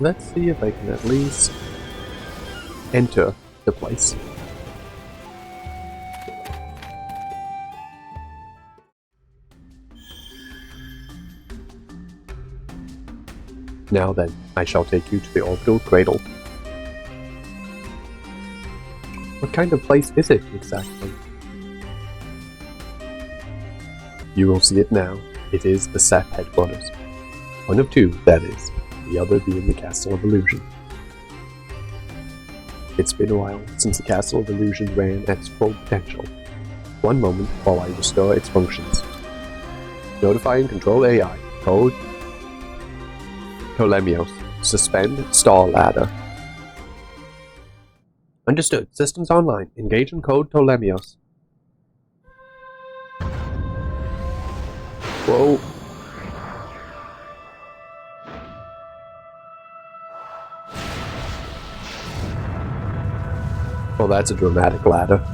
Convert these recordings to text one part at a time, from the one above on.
Let's see if I can at least enter the place. Now then, I shall take you to the orbital cradle. What kind of place is it exactly? You will see it now. It is the SAP headquarters. One of two, that is. The other being the Castle of Illusion. It's been a while since the Castle of Illusion ran at its full potential. One moment while I restore its functions. Notify and control AI. Code Ptolemios. Suspend stall ladder. Understood. Systems online. Engage in code Ptolemios. Whoa. Well, that's a dramatic ladder.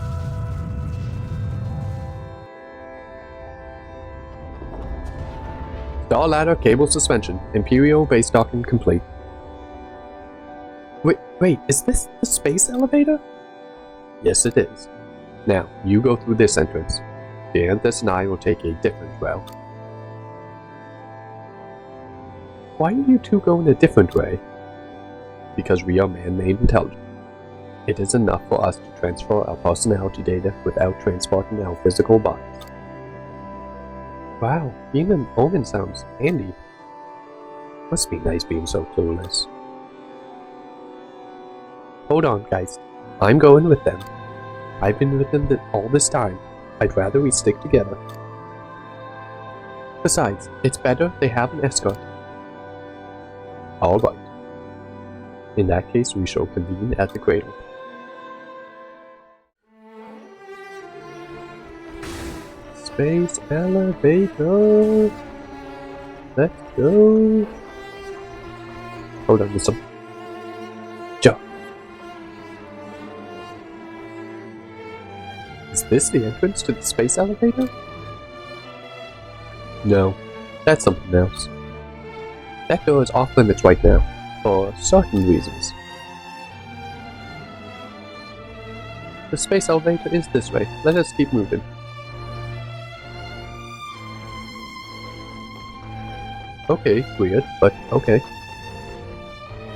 Star ladder cable suspension. Imperial base docking complete. Wait, is this the space elevator? Yes, it is. Now, you go through this entrance. Dianthus and I will take a different route. Why are you two going a different way? Because we are man-made intelligence. It is enough for us to transfer our personality data without transporting our physical bodies. Wow, being an omen sounds handy. Must be nice being so clueless. Hold on, guys. I'm going with them. I've been with them all this time. I'd rather we stick together. Besides, it's better they have an escort. Alright. In that case, we shall convene at the cradle. Space elevator. Let's go. Hold on, there's some. Jump. Is this the entrance to the space elevator? No, that's something else. That door is off limits right now, for certain reasons. The space elevator is this way. Let us keep moving. Okay, weird, but okay.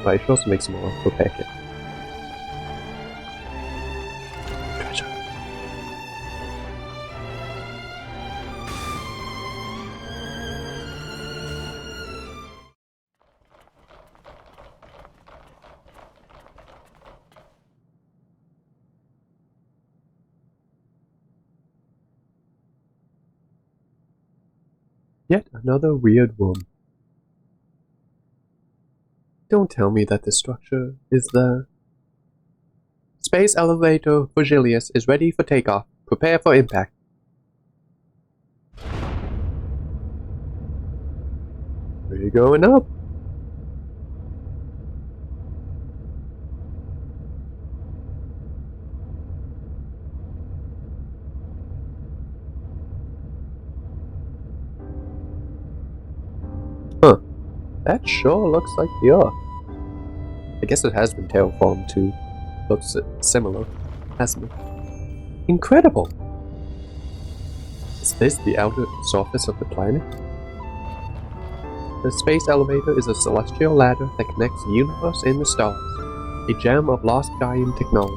I should also make some more for packet. Treasure. Yet another weird room. Don't tell me that the structure is the... Space elevator Virgilius is ready for takeoff. Prepare for impact. We're going up. Huh. That sure looks like the Earth. I guess it has been terraformed too. Looks similar, hasn't it? Incredible! Is this the outer surface of the planet? The space elevator is a celestial ladder that connects the universe and the stars. A gem of lost Gaian technology.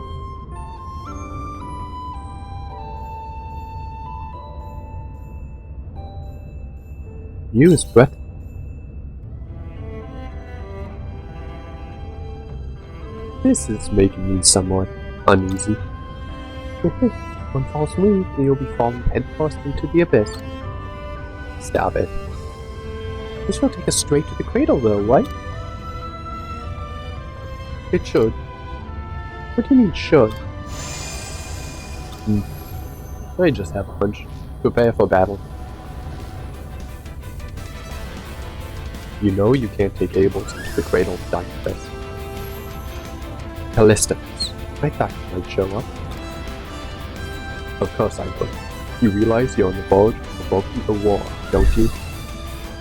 View is breathtaking. This is making me somewhat uneasy. One false move and you'll be falling headfirst into the abyss. Stop it. This will take us straight to the cradle though, right? It should. What do you mean should? I just have a hunch. Prepare for battle. You know you can't take Abels into the cradle of Dianthus. Callistus, I thought you might show up. Of course I would. You realize you're on the verge of provoking a war, don't you?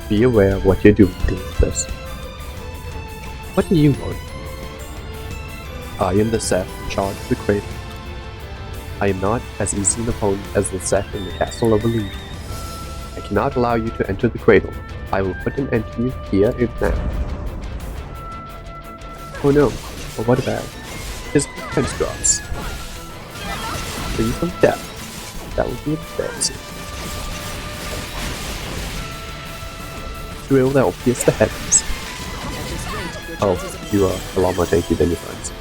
Be aware of what you're doing, Dianthus. What do you want? I am the Seth in charge of the cradle. I am not as easy an opponent as the Seth in the Castle of Illusion. I cannot allow you to enter the cradle. I will put an end to you here and now. Oh no, but what about his defense drops? Free from death. That would be embarrassing. Drill that will pierce the heavens. Oh, you are a lot more tanky than your friends.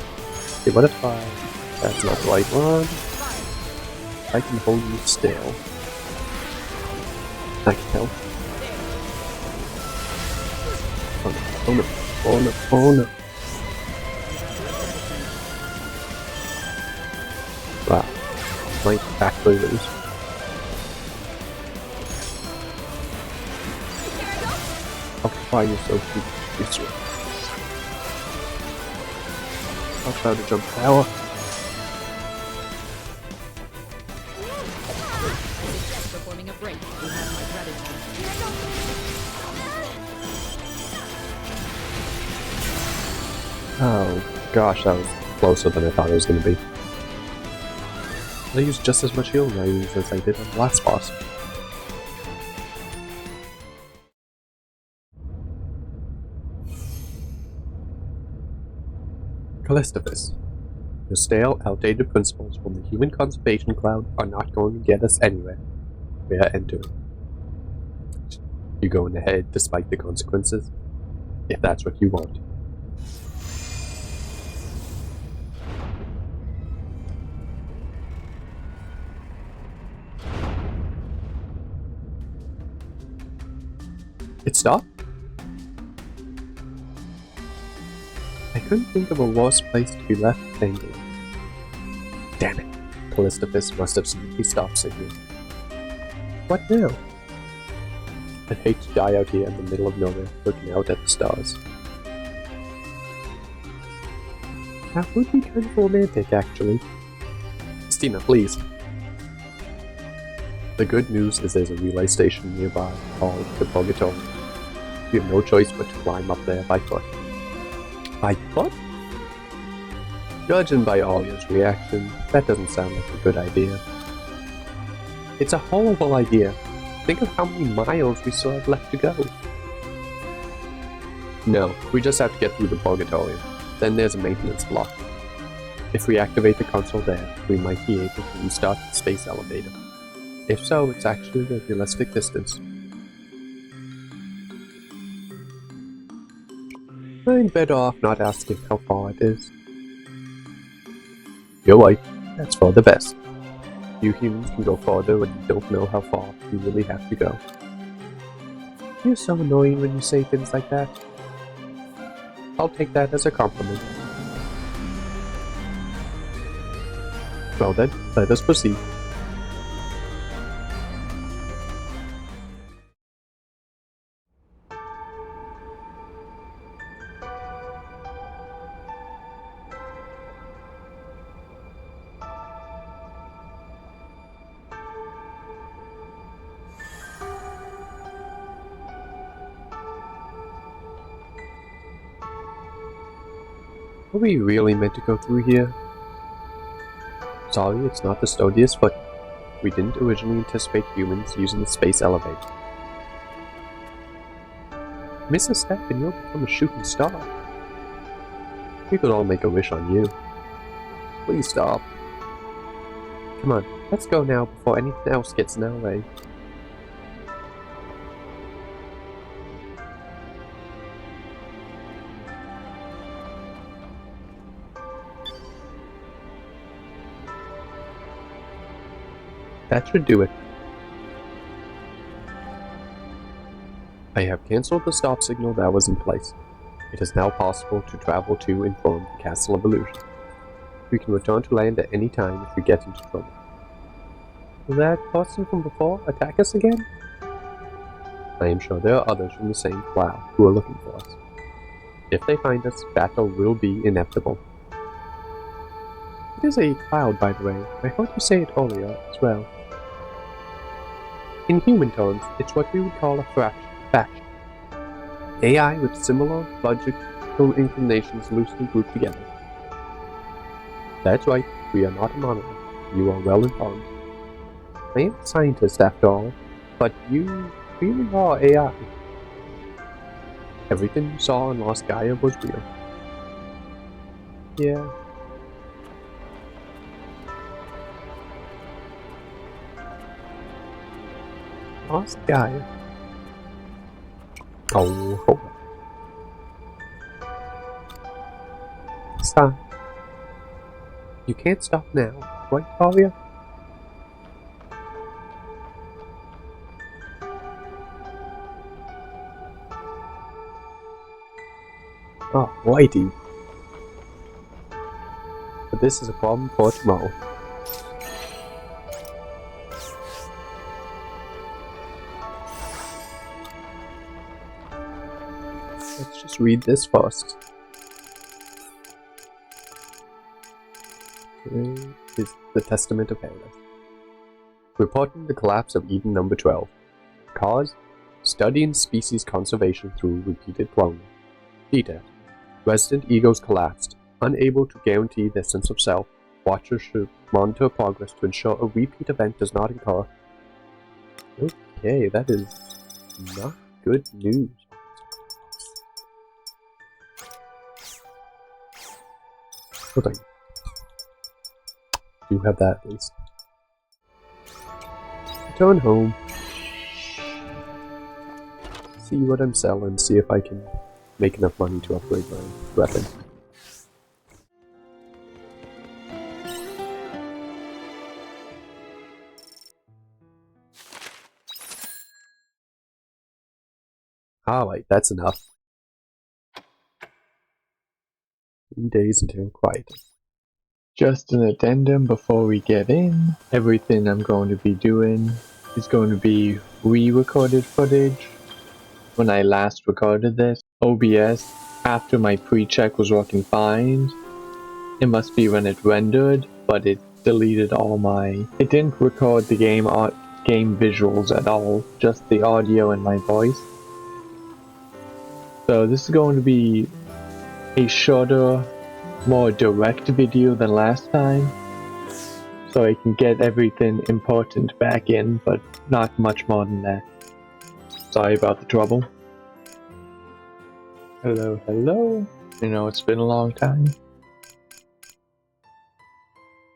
Okay, what if that's not the right one? I can hold you still. I can help. Oh no, oh no, oh no, oh no. Wow, might actually lose. How far yourself to this way? I'll try to jump power. Performing a break. You have my gratitude. Oh gosh, that was closer than I thought it was going to be. I used just as much healing items as I did on the last boss. Callistus. Your stale, outdated principles from the human conservation cloud are not going to get us anywhere. We are entering. You're going ahead despite the consequences, if that's what you want. It stopped? I couldn't think of a worse place to be left dangling. Damn it. Callistus must have seen the stop signal. What now? I'd hate to die out here in the middle of nowhere, looking out at the stars. That would be kind of romantic, actually. Stina, please. The good news is there's a relay station nearby called the Purgatory. You have no choice but to climb up there by foot. By foot? Judging by Alia's reaction, that doesn't sound like a good idea. It's a horrible idea. Think of how many miles we still have left to go. No, we just have to get through the Purgatory. Then there's a maintenance block. If we activate the console there, we might be able to restart the space elevator. If so, it's actually a realistic distance. I'm better off not asking how far it is. You're right, that's for the best. You humans can go farther when you don't know how far you really have to go. You're so annoying when you say things like that. I'll take that as a compliment. Well then, let us proceed. Are we really meant to go through here? Sorry, it's not the sturdiest foot. We didn't originally anticipate humans using the space elevator. Miss a step and you'll become a shooting star. We could all make a wish on you. Please stop. Come on, let's go now before anything else gets in our way. That should do it. I have cancelled the stop signal that was in place. It is now possible to travel to and from the Castle of Illusion. We can return to land at any time if we get into trouble. Will that person from before attack us again? I am sure there are others from the same cloud who are looking for us. If they find us, battle will be inevitable. It is a cloud, by the way. I heard you say it earlier as well. In human terms, it's what we would call a faction. AI with similar logic political inclinations loosely grouped together. That's right, we are not a monolith. You are well informed. I am a scientist after all, but you really are AI. Everything you saw on Lost Gaia was real. Yeah. Lost Gaia. Oh, hold on. Stop. You can't stop now, right, Talia? Oh, righty. But this is a problem for tomorrow. Let's just read this first. Here is the Testament of Paradise. Reporting the collapse of Eden number 12. Cause? Studying species conservation through repeated cloning. Detail. Resident egos collapsed. Unable to guarantee their sense of self, watchers should monitor progress to ensure a repeat event does not occur. Okay, that is not good news. Hold on. Do have that at least. Return home. See what I'm selling, see if I can make enough money to upgrade my weapon. Alright, that's enough. 3 days until quiet. Just an addendum before we get in. Everything I'm going to be doing is going to be re-recorded footage. When I last recorded this, OBS, after my pre-check was working fine, it must be when it rendered, but it deleted all my... It didn't record the game visuals at all, just the audio and my voice. So this is going to be a shorter, more direct video than last time, so I can get everything important back in, but not much more than that. Sorry about the trouble. Hello, hello. You know, it's been a long time.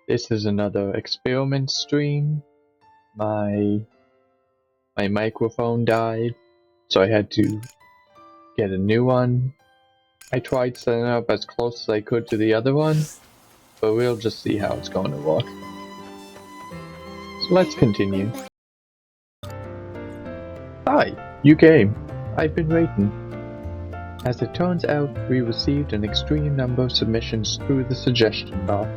This is another experiment stream. My microphone died, so I had to get a new one. I tried setting it up as close as I could to the other one, but we'll just see how it's going to work. So let's continue. Hi, you came. I've been waiting. As it turns out, we received an extreme number of submissions through the suggestion box.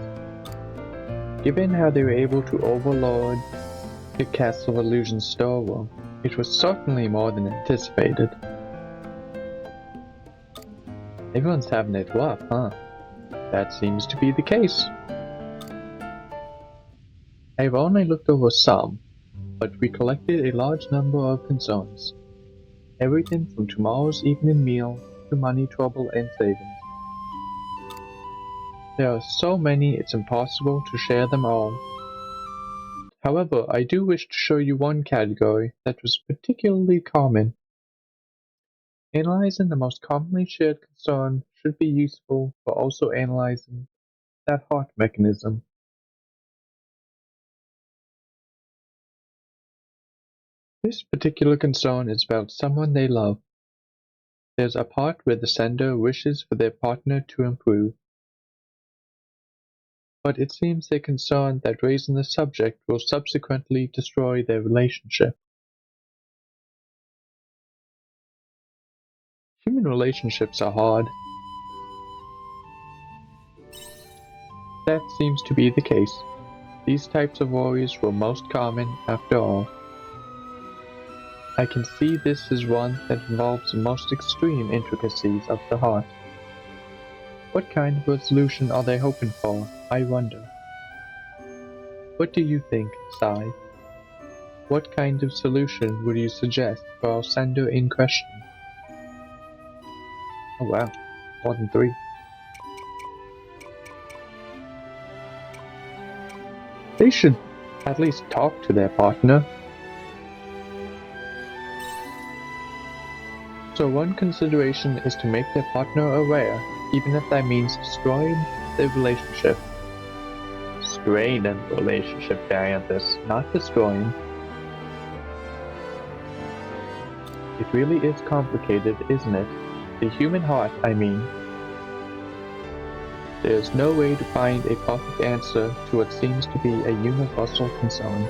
Given how they were able to overload the Castle of Illusion's storeroom, it was certainly more than anticipated. Everyone's having it rough, huh? That seems to be the case. I've only looked over some, but we collected a large number of concerns. Everything from tomorrow's evening meal to money trouble and savings. There are so many it's impossible to share them all. However, I do wish to show you one category that was particularly common. Analyzing the most commonly shared concern should be useful for also analyzing that heart mechanism. This particular concern is about someone they love. There's a part where the sender wishes for their partner to improve. But it seems they're concerned that raising the subject will subsequently destroy their relationship. Human relationships are hard. That seems to be the case. These types of worries were most common after all. I can see this as one that involves the most extreme intricacies of the heart. What kind of resolution are they hoping for, I wonder? What do you think, Sai? What kind of solution would you suggest for our sender in question? Oh wow. More than 3. They should at least talk to their partner. So one consideration is to make their partner aware, even if that means destroying their relationship. Strain a relationship, Dianthus, not destroying. It really is complicated, isn't it? The human heart, I mean. There's no way to find a perfect answer to what seems to be a universal concern.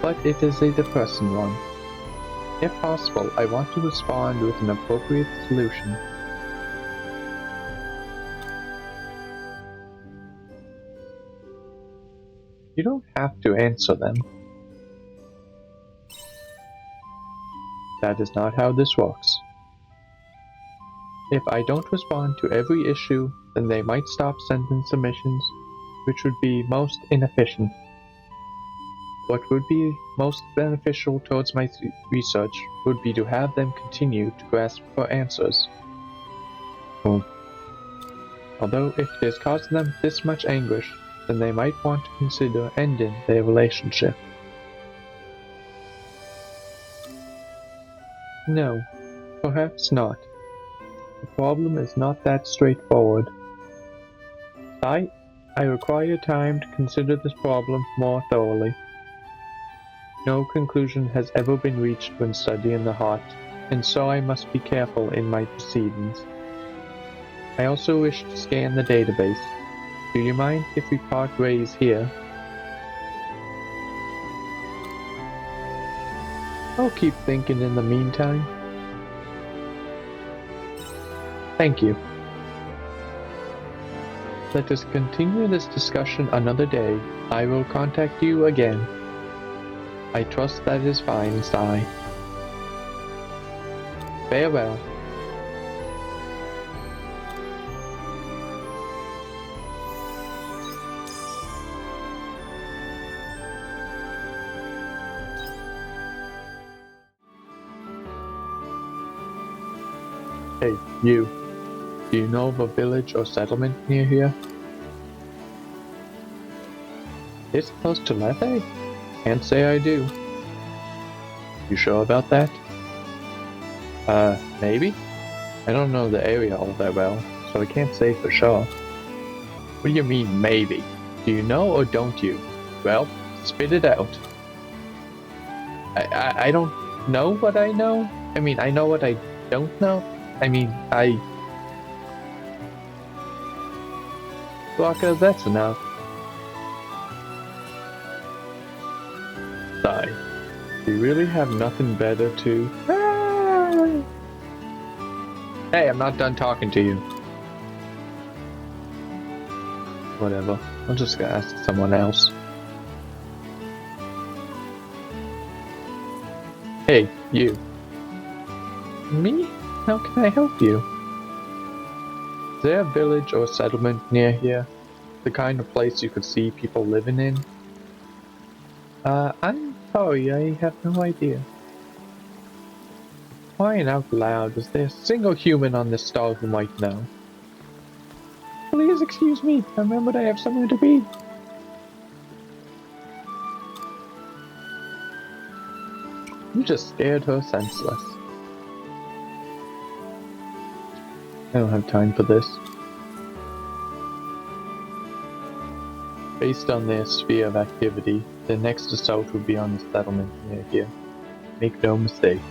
But it is a depressing one. If possible, I want to respond with an appropriate solution. You don't have to answer them. That is not how this works. If I don't respond to every issue, then they might stop sending submissions, which would be most inefficient. What would be most beneficial towards my research would be to have them continue to grasp for answers. Although if it is causing them this much anguish, then they might want to consider ending their relationship. No, perhaps not. The problem is not that straightforward. I require time to consider this problem more thoroughly. No conclusion has ever been reached when studying the heart, and so I must be careful in my proceedings. I also wish to scan the database. Do you mind if we part ways here? I'll keep thinking in the meantime. Thank you. Let us continue this discussion another day. I will contact you again. I trust that is fine, Sai. Farewell. Hey, you. Do you know of a village or settlement near here? It's close to Lethe? Can't say I do. You sure about that? Maybe? I don't know the area all that well, so I can't say for sure. What do you mean, maybe? Do you know or don't you? Well, spit it out. I don't know what I know? I mean, I know what I don't know? I mean, Blanca, that's enough. Sigh. Do you really have nothing better to... Hey, I'm not done talking to you. Whatever. I'm just gonna ask someone else. Hey, you. Me? How can I help you? Is there a village or settlement near here? The kind of place you could see people living in? I'm sorry, I have no idea. Crying out loud, is there a single human on this star who might know? Please excuse me, I remembered I have somewhere to be. You just scared her senseless. I don't have time for this. Based on their sphere of activity, the next assault will be on the settlement near here. Make no mistake.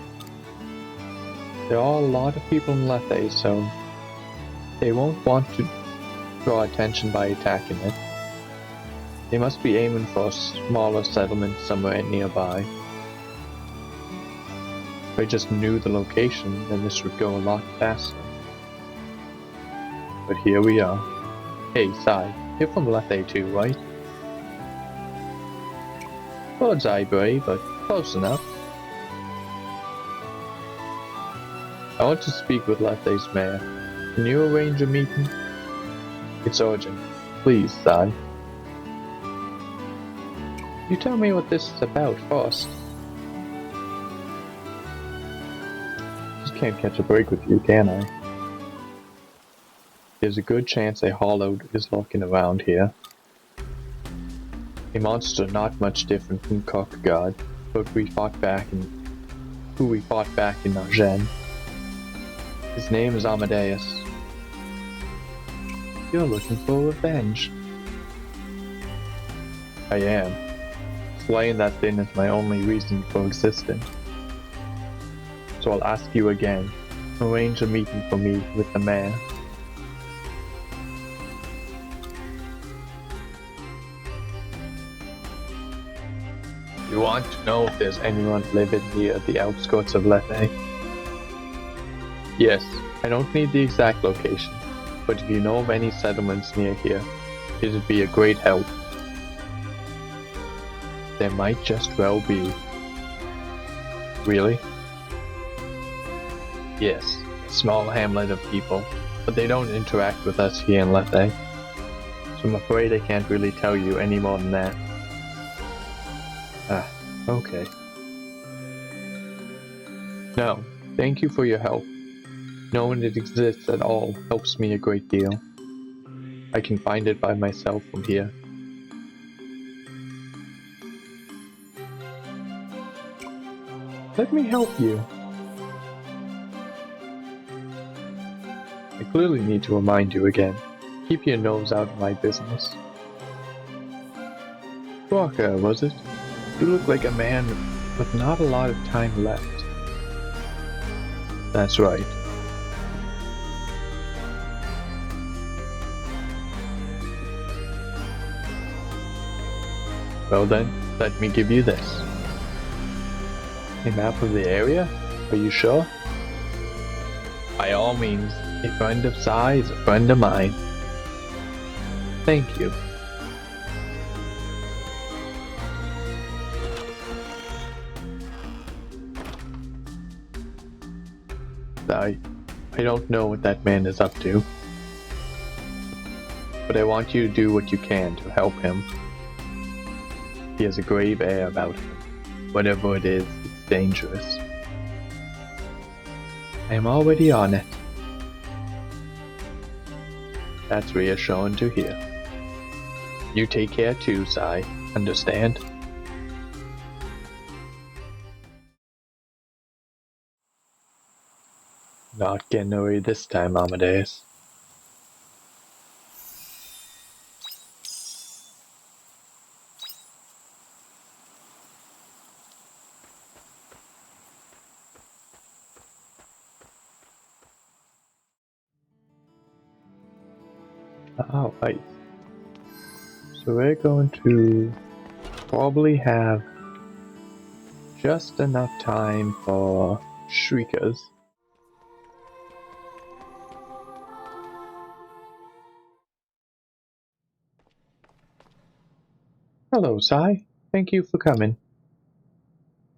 There are a lot of people in Lethe, so they won't want to draw attention by attacking it. They must be aiming for a smaller settlement somewhere nearby. If I just knew the location, then this would go a lot faster. But here we are. Hey, Sai, you're from Lethe too, right? Bird's eye bray, but close enough. I want to speak with Lethe's mayor. Can you arrange a meeting? It's urgent. Please, Sai. You tell me what this is about first. Just can't catch a break with you, can I? There's a good chance a hollow is lurking around here. A monster not much different from Kierkegaard, but who we fought back in Argent. His name is Amadeus. You're looking for revenge. I am. Slaying that thing is my only reason for existing. So I'll ask you again. Arrange a meeting for me with the mayor. You want to know if there's anyone living near the outskirts of Lethe? Yes, I don't need the exact location, but if you know of any settlements near here, it'd be a great help. There might just well be. Really? Yes, a small hamlet of people, but they don't interact with us here in Lethe, so I'm afraid I can't really tell you any more than that. Ah, okay. No, thank you for your help. Knowing it exists at all helps me a great deal. I can find it by myself from here. Let me help you. I clearly need to remind you again. Keep your nose out of my business. Walker, was it? You look like a man with not a lot of time left. That's right. Well then, let me give you this. A map of the area? Are you sure? By all means, a friend of Sai is a friend of mine. Thank you. I don't know what that man is up to, but I want you to do what you can to help him. He has a grave air about him. Whatever it is, it's dangerous. I am already on it. That's reassuring to hear. You take care too, Sai. Understand? Not getting away this time, Amadeus. Alright. So we're going to probably have just enough time for shriekers. Hello, Sai. Thank you for coming.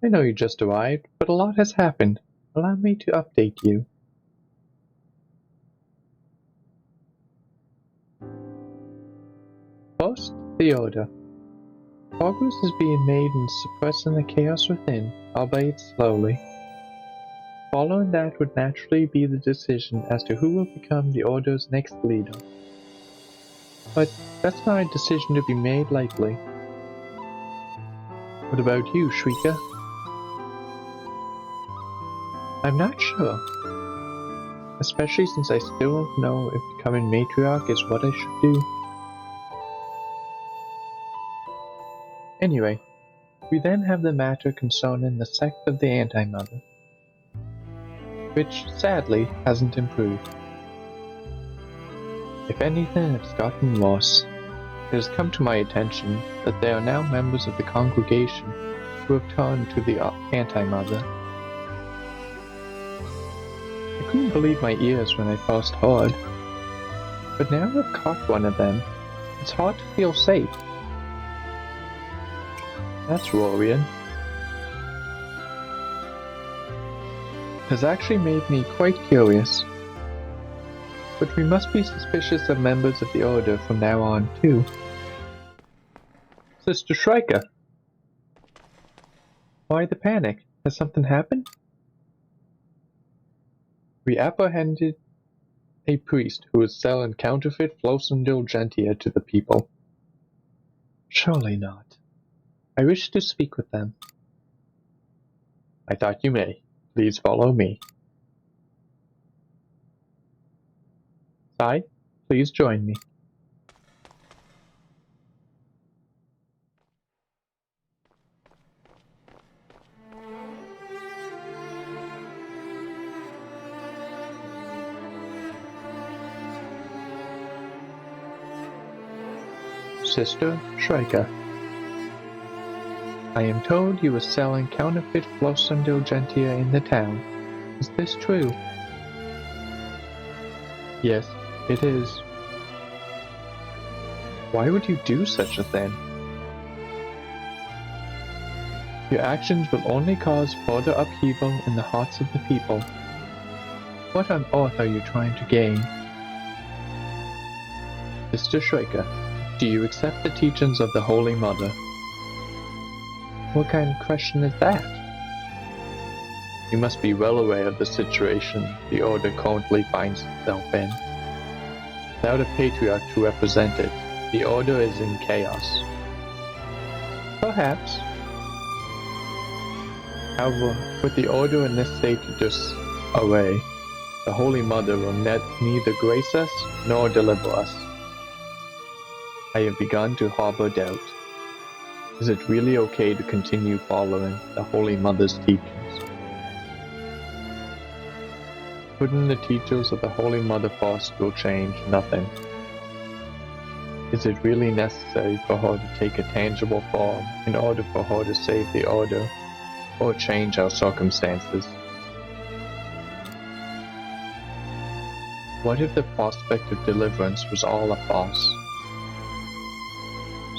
I know you just arrived, but a lot has happened. Allow me to update you. First, the Order. Progress is being made in suppressing the chaos within, albeit slowly. Following that would naturally be the decision as to who will become the Order's next leader. But that's not a decision to be made lightly. What about you, Shrika? I'm not sure. Especially since I still don't know if becoming matriarch is what I should do. Anyway, we then have the matter concerning the sect of the Anti-Mother, which sadly hasn't improved. If anything, it's gotten worse. It has come to my attention that there are now members of the congregation who have turned to the Anti-Mother. I couldn't believe my ears when I first heard, but now I've caught one of them, it's hard to feel safe. That's worrying. It has actually made me quite curious. But we must be suspicious of members of the Order from now on, too. Sister Shrika! Why the panic? Has something happened? We apprehended a priest who is selling counterfeit floss indulgentia to the people. Surely not. I wish to speak with them. I thought you may. Please follow me. Sai, please join me. Sister Shrika, I am told you are selling counterfeit floss indulgentia in the town. Is this true? Yes, it is. Why would you do such a thing? Your actions will only cause further upheaval in the hearts of the people. What on earth are you trying to gain? Sister Shrika, do you accept the teachings of the Holy Mother? What kind of question is that? You must be well aware of the situation the Order currently finds itself in. Without a patriarch to represent it, the Order is in chaos. Perhaps. However, with the Order in this state of disarray, the Holy Mother will neither grace us nor deliver us. I have begun to harbor doubt. Is it really okay to continue following the Holy Mother's teachings? Putting the teachers of the Holy Mother first will change nothing. Is it really necessary for her to take a tangible form in order for her to save the Order or change our circumstances? What if the prospect of deliverance was all a farce?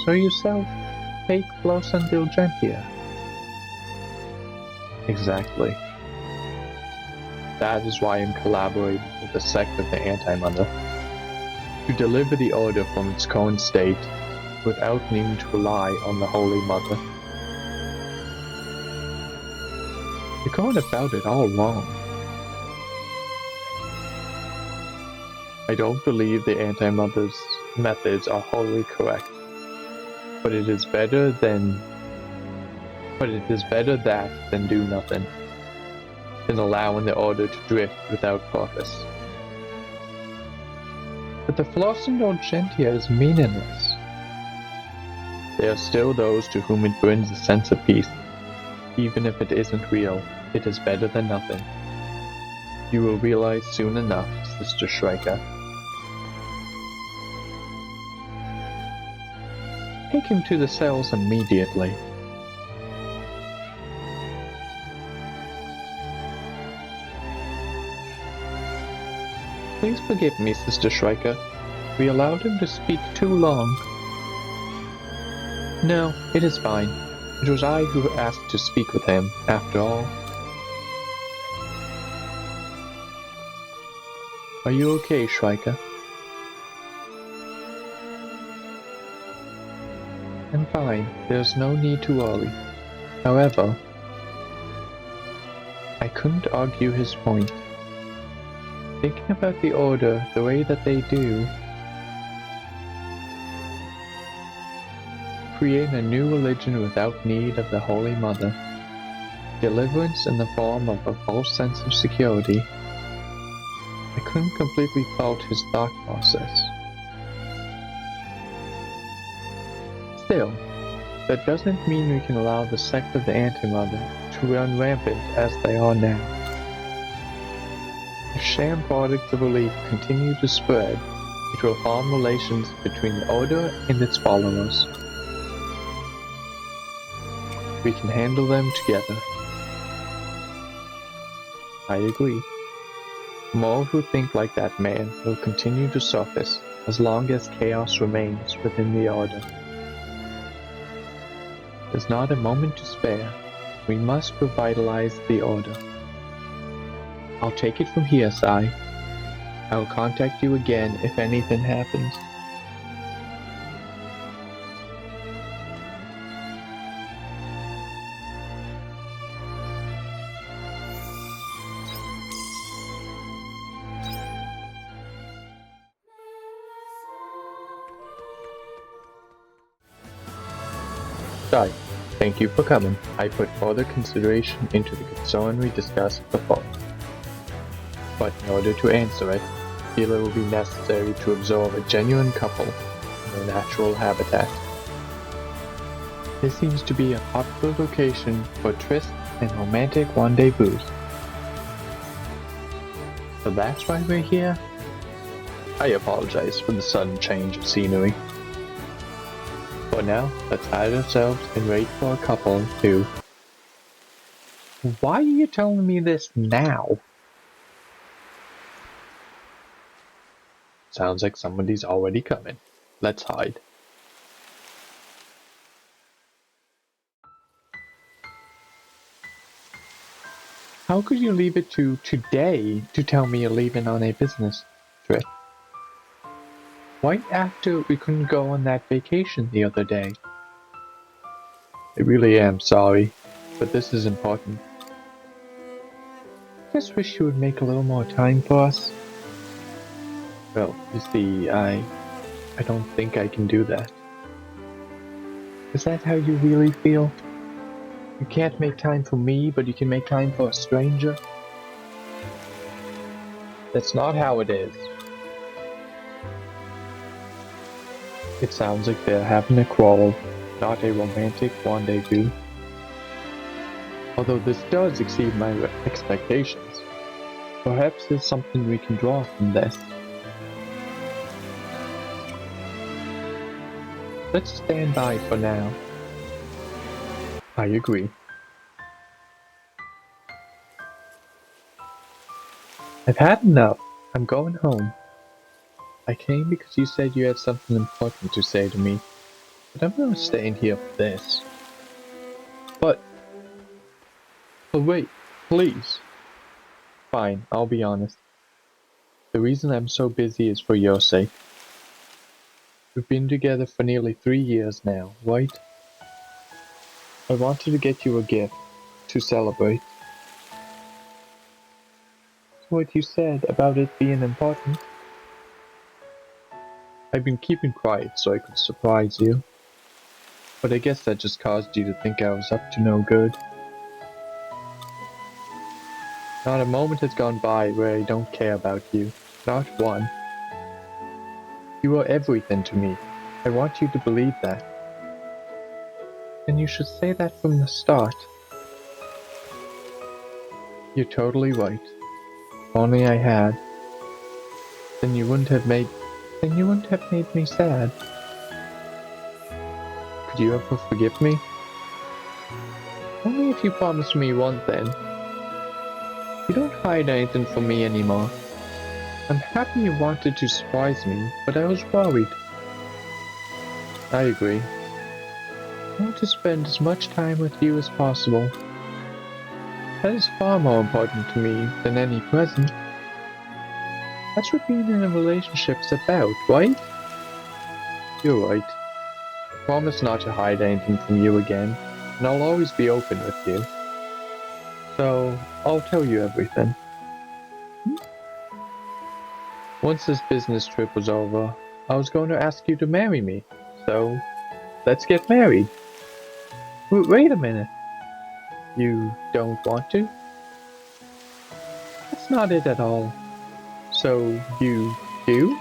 So you sell fake floss indulgentia? Exactly. That is why I am collaborating with the sect of the Anti-Mother, to deliver the Order from its current state without needing to rely on the Holy Mother. You're going about it all wrong. I don't believe the Anti-Mother's methods are wholly correct, but it is better that than do nothing, than allowing the Order to drift without purpose. But the floss indulgentia is meaningless. There are still those to whom it brings a sense of peace. Even if it isn't real, it is better than nothing. You will realize soon enough, Sister Shrika. Take him to the cells immediately. Please forgive me, Sister Shrika. We allowed him to speak too long. No, it is fine. It was I who asked to speak with him, after all. Are you okay, Shrika? I'm fine. There's no need to worry. However, I couldn't argue his point. Thinking about the Order the way that they do, create a new religion without need of the Holy Mother, deliverance in the form of a false sense of security, I couldn't completely fault his thought process. Still, that doesn't mean we can allow the sect of the Anti-Mother to run rampant as they are now. If sham products of relief continue to spread, it will harm relations between the Order and its followers. We can handle them together. I agree. More who think like that man will continue to surface as long as chaos remains within the Order. There's not a moment to spare. We must revitalize the Order. I'll take it from here, Sai. I will contact you again if anything happens. Dai, thank you for coming. I put further consideration into the concern we discussed before. But in order to answer it, I feel it will be necessary to observe a genuine couple in their natural habitat. This seems to be a popular location for trysts and romantic rendezvous. So that's why we're here? I apologize for the sudden change of scenery. For now, let's hide ourselves and wait for a couple to... Why are you telling me this now? Sounds like somebody's already coming. Let's hide. How could you leave it to today to tell me you're leaving on a business trip? Right after we couldn't go on that vacation the other day. I really am sorry, but this is important. I just wish you would make a little more time for us. Well, you see, I don't think I can do that. Is that how you really feel? You can't make time for me, but you can make time for a stranger? That's not how it is. It sounds like they're having a quarrel, not a romantic rendezvous. Although this does exceed my expectations. Perhaps there's something we can draw from this. Let's stand by for now. I agree. I've had enough. I'm going home. I came because you said you had something important to say to me, but I'm not staying here for this. But wait, please. Fine, I'll be honest. The reason I'm so busy is for your sake. We've been together for nearly 3 years now, right? I wanted to get you a gift to celebrate. What you said about it being important. I've been keeping quiet so I could surprise you. But I guess that just caused you to think I was up to no good. Not a moment has gone by where I don't care about you. Not one. You are everything to me. I want you to believe that. And you should say that from the start. You're totally right. If only I had. Then you wouldn't have made me sad. Could you ever forgive me? Only if you promise me one thing. You don't hide anything from me anymore. I'm happy you wanted to surprise me, but I was worried. I agree. I want to spend as much time with you as possible. That is far more important to me than any present. That's what being in a relationship's about, right? You're right. I promise not to hide anything from you again, and I'll always be open with you. So, I'll tell you everything. Once this business trip was over, I was going to ask you to marry me. So, let's get married. Wait a minute. You don't want to? That's not it at all. So, you do?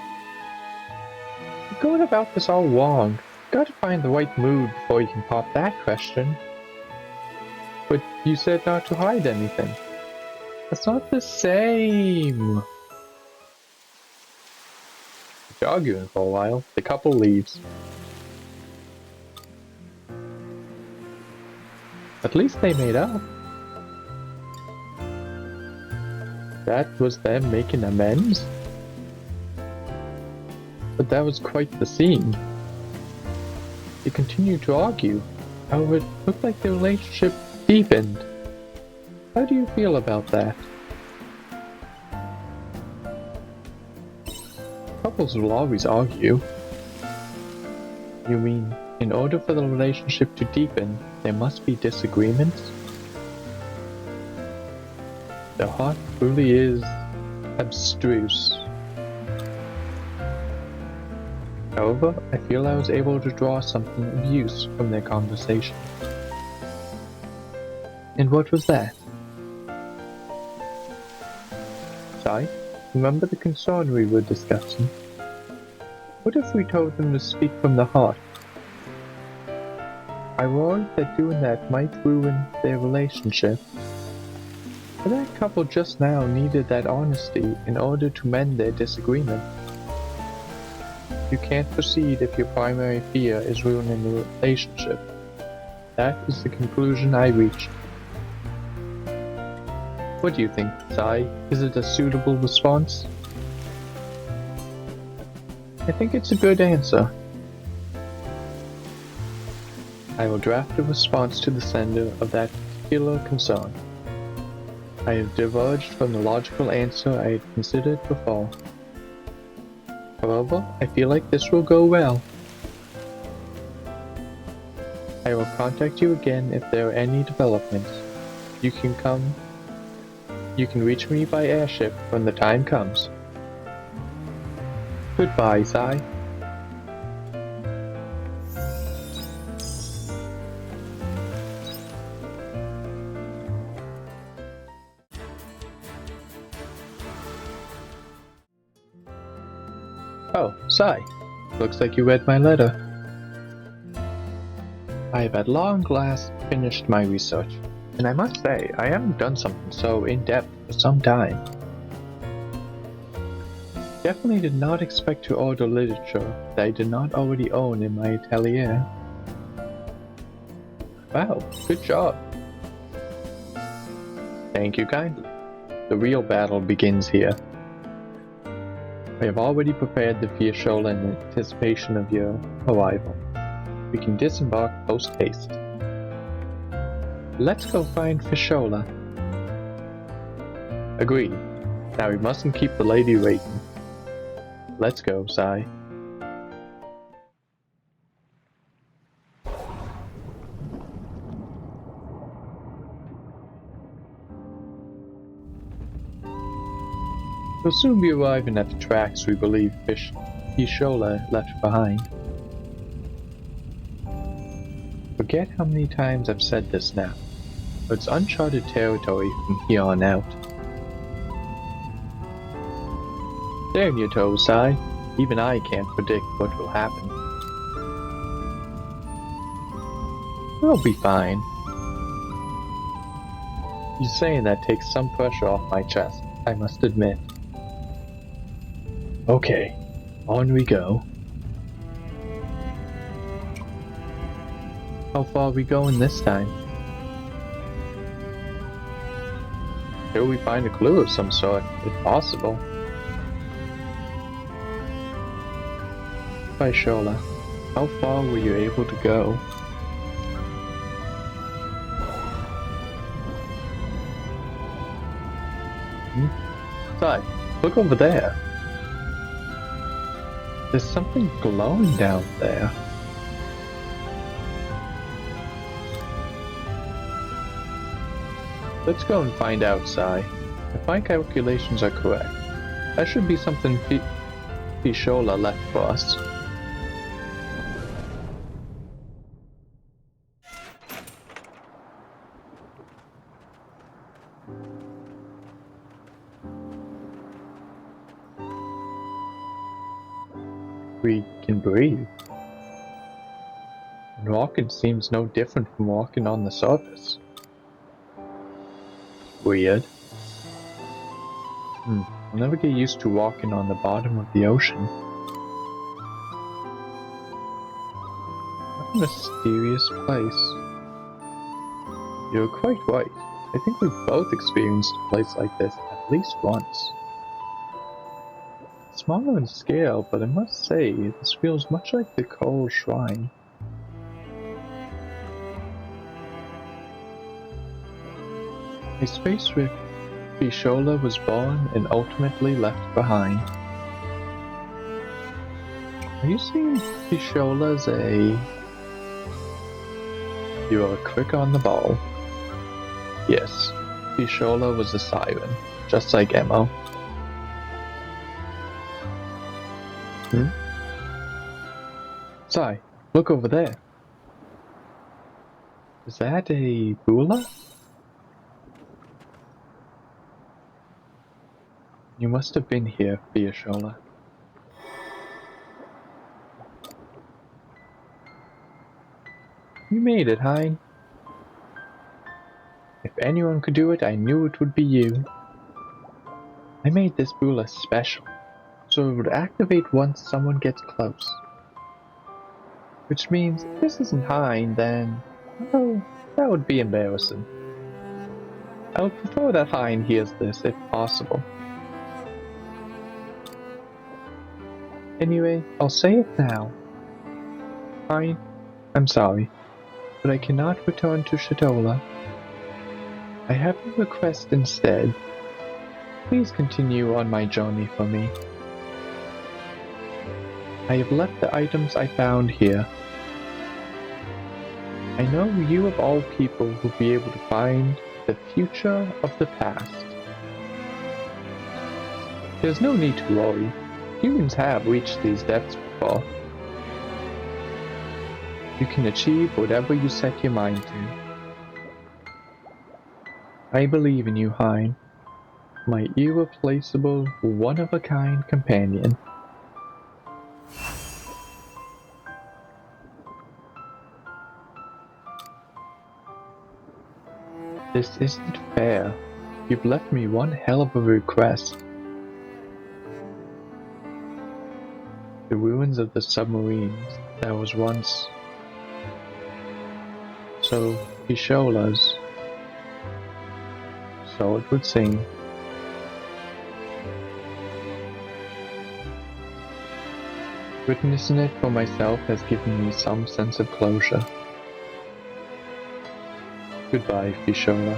You're going about this all wrong. You've got to find the right mood before you can pop that question. But you said not to hide anything. That's not the same. After arguing for a while, the couple leaves. At least they made up. That was them making amends? But that was quite the scene. They continued to argue. However, it looked like the relationship deepened. How do you feel about that? Couples will always argue. You mean, in order for the relationship to deepen, there must be disagreements? The heart truly is abstruse. However, I feel I was able to draw something of use from their conversation. And what was that? Sai, remember the concern we were discussing? What if we told them to speak from the heart? I worried that doing that might ruin their relationship. But that couple just now needed that honesty in order to mend their disagreement. You can't proceed if your primary fear is ruining the relationship. That is the conclusion I reached. What do you think, Sai? Is it a suitable response? I think it's a good answer. I will draft a response to the sender of that particular concern. I have diverged from the logical answer I had considered before. However, I feel like this will go well. I will contact you again if there are any developments. You can reach me by airship when the time comes. Goodbye, Sai. Oh, Sai. Looks like you read my letter. I have at long last finished my research, and I must say, I haven't done something so in-depth for some time. Definitely did not expect to order literature that I did not already own in my atelier. Wow, good job. Thank you kindly. The real battle begins here. I have already prepared the Fiesciola in anticipation of your arrival. We can disembark post-haste. Let's go find Fiesciola. Agreed. Now we mustn't keep the lady waiting. Let's go, Sai. We'll soon be arriving at the tracks we believe Fiesciola left behind. Forget how many times I've said this now, but it's uncharted territory from here on out. Stay on your toes, Sai. Even I can't predict what will happen. We'll be fine. You saying that takes some pressure off my chest, I must admit. Okay, on we go. How far are we going this time? Till we find a clue of some sort, if possible. Fiesciola, how far were you able to go? Sai, look over there. There's something glowing down there. Let's go and find out, Sai. If my calculations are correct, that should be something Fiesciola left for us. We can breathe. And walking seems no different from walking on the surface. Weird. I'll never get used to walking on the bottom of the ocean. What a mysterious place. You're quite right. I think we've both experienced a place like this at least once. Smaller in scale, but I must say, this feels much like the Coral Shrine. A space where Fiesciola was born and ultimately left behind. Are you saying Fiesciola's You are quick on the ball. Yes, Fiesciola was a siren, just like Emo. Sai, look over there. Is that a Bula? You must have been here, Fiashola. You made it, Hein. If anyone could do it, I knew it would be you. I made this Bula special, so it would activate once someone gets close. Which means if this isn't Hein, then, well, that would be embarrassing. I would prefer that Hein hears this, if possible. Anyway, I'll say it now. Hein, I'm sorry, but I cannot return to Shatola. I have a request instead. Please continue on my journey for me. I have left the items I found here. I know you of all people will be able to find the future of the past. There's no need to worry. Humans have reached these depths before. You can achieve whatever you set your mind to. I believe in you, Hein, my irreplaceable, one-of-a-kind companion. This isn't fair. You've left me one hell of a request. The ruins of the submarines that was once so Ishola's. So it would seem. Witnessing it for myself has given me some sense of closure. Goodbye, Fishola,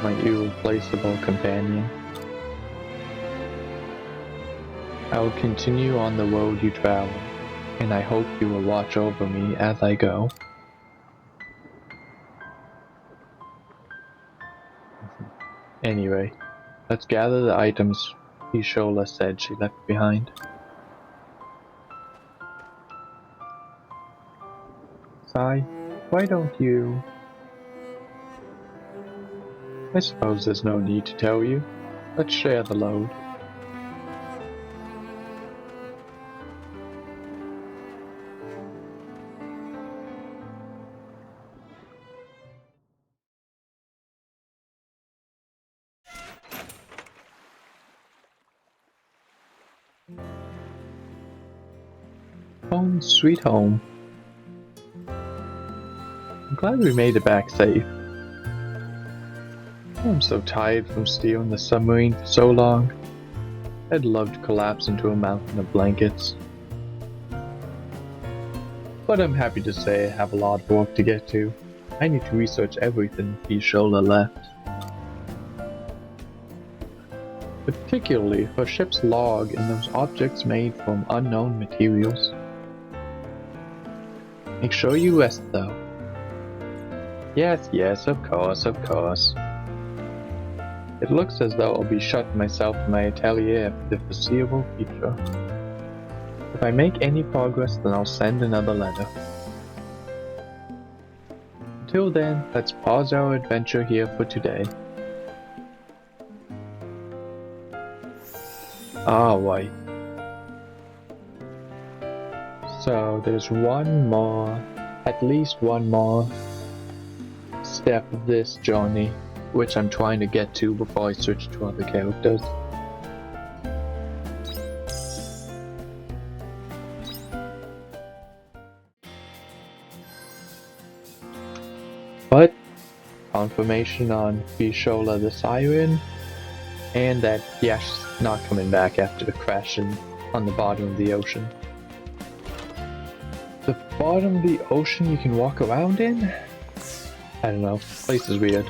my irreplaceable companion. I will continue on the road you travel, and I hope you will watch over me as I go. Anyway, let's gather the items Fishola said she left behind. Sai, why don't you... I suppose there's no need to tell you. Let's share the load. Home sweet home. I'm glad we made it back safe. I'm so tired from stealing the submarine for so long. I'd love to collapse into a mountain of blankets. But I'm happy to say I have a lot of work to get to. I need to research everything Fishola left. Particularly her ship's log and those objects made from unknown materials. Make sure you rest though. Yes, of course. It looks as though I'll be shutting myself in my atelier for the foreseeable future. If I make any progress, then I'll send another letter. Until then, let's pause our adventure here for today. Alright. So there's at least one more step of this journey, which I'm trying to get to before I switch to other characters. But confirmation on Fishola the Siren, and that Yash's not coming back after crashing on the bottom of the ocean. The bottom of the ocean you can walk around in? I don't know, this place is weird.